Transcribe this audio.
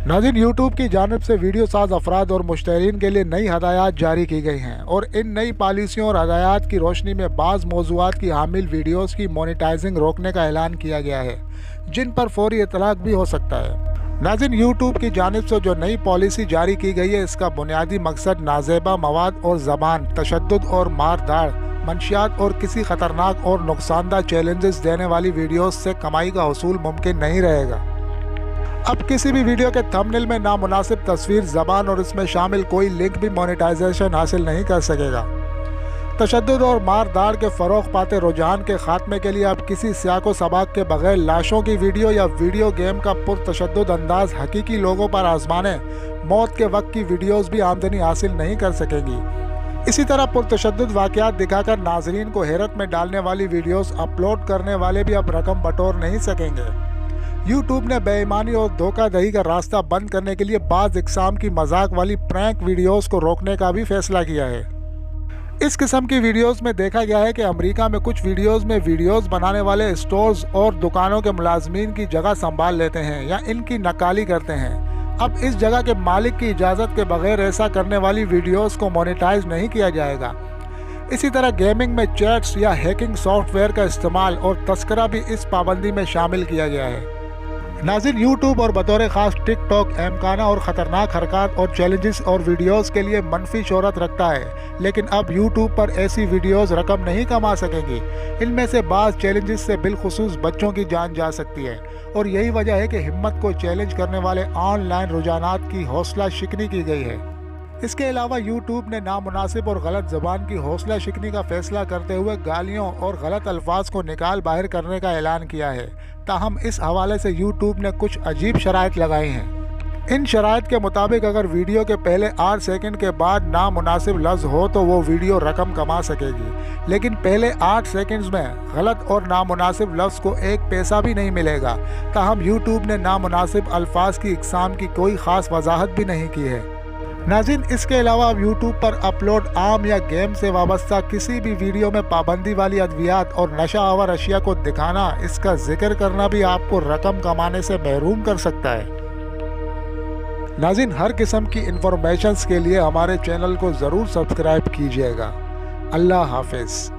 नाज़रीन, यूट्यूब की जानिब से वीडियो साज अफराद और मुश्तरीन के लिए नई हदायत जारी की गई हैं और इन नई पॉलिसियों और हदायत की रोशनी में बाज़ मौज़ूआत की हामिल वीडियोज़ की मोनेटाइजिंग रोकने का ऐलान किया गया है, जिन पर फौरी इतलाक भी हो सकता है। नाज़रीन, यूट्यूब की जानिब से जो नई पॉलिसी जारी की गई है, इसका बुनियादी मकसद नाजेबा मवाद और ज़बान, तशद्दुद और मारदाड़, मंशियात और किसी ख़तरनाक और नुकसानदा चैलेंजेस देने वाली वीडियोज़ से कमाई का हसूल मुमकिन नहीं रहेगा। अब किसी भी वीडियो के थंबनेल में नामुनासिब तस्वीर, ज़बान और इसमें शामिल कोई लिंक भी मोनेटाइजेशन हासिल नहीं कर सकेगा। तशद्दुद और मार दाड़ के फ़रोग़ पाते रुझान के ख़ात्मे के लिए अब किसी सियाको सबाक के बगैर लाशों की वीडियो या वीडियो गेम का पुरतशद्दुद अंदाज हकीकी लोगों पर आजमाने मौत के वक्त की वीडियोज़ भी आमदनी हासिल नहीं कर सकेंगी। इसी तरह पुरतशद्दुद वाक़यात दिखाकर नाज़रीन को हैरत में डालने वाली वीडियोज़ अपलोड करने वाले भी अब रकम बटोर नहीं सकेंगे। यूट्यूब ने बेईमानी और धोखाधड़ी का रास्ता बंद करने के लिए बाज़ इक़साम की मजाक वाली प्रैंक वीडियोज़ को रोकने का भी फैसला किया है। इस किस्म की वीडियोज़ में देखा गया है कि अमेरिका में कुछ वीडियोज़ में वीडियोज़ बनाने वाले स्टोर्स और दुकानों के मुलाजमीन की जगह संभाल लेते हैं या इनकी नकाली करते हैं। अब इस जगह के मालिक की इजाज़त के बगैर ऐसा करने वाली वीडियोज़ को मोनेटाइज नहीं किया जाएगा। इसी तरह गेमिंग में चैट्स या हैकिंग सॉफ्टवेयर का इस्तेमाल और तस्करा भी इस पाबंदी में शामिल किया गया है। नाज़रीन, यूट्यूब और बतौर ख़ास टिकटॉक अहमकाना और ख़तरनाक हरकत और चैलेंजेस और वीडियोज़ के लिए मनफी शोहरत रखता है, लेकिन अब यूट्यूब पर ऐसी वीडियोज़ रकम नहीं कमा सकेंगी। इनमें से बाज़ चैलेंजेस से बिलखुसूस बच्चों की जान जा सकती है और यही वजह है कि हिम्मत को चैलेंज करने वाले ऑनलाइन रुझानात की हौसला शिकनी की गई है। इसके अलावा यूट्यूब ने नामुनासिब और गलत ज़बान की हौसला शिकनी का फैसला करते हुए गालियों और गलत अल्फाज को निकाल बाहर करने का ऐलान किया है। ताहम इस हवाले से यूट्यूब ने कुछ अजीब शराइत लगाई हैं। इन शराइत के मुताबिक अगर वीडियो के पहले 8 सेकंड के बाद नामुनासिब लफ्ज़ हो तो वो वीडियो रकम कमा सकेगी, लेकिन पहले 8 सेकंड्स में गलत और नामुनासिब लफ्ज़ को 1 पैसा भी नहीं मिलेगा। ताहम यूट्यूब ने नामुनासिब अल्फाज की इक़साम की कोई ख़ास वजाहत भी नहीं की है। नाज़रीन, इसके अलावा अब यूट्यूब पर अपलोड आम या गेम से वाबस्ता किसी भी वीडियो में पाबंदी वाली अद्वियात और नशा आवर अशिया को दिखाना, इसका जिक्र करना भी आपको रकम कमाने से महरूम कर सकता है। नाज़रीन, हर किस्म की इंफॉर्मेशंस के लिए हमारे चैनल को ज़रूर सब्सक्राइब कीजिएगा। अल्लाह हाफिज़।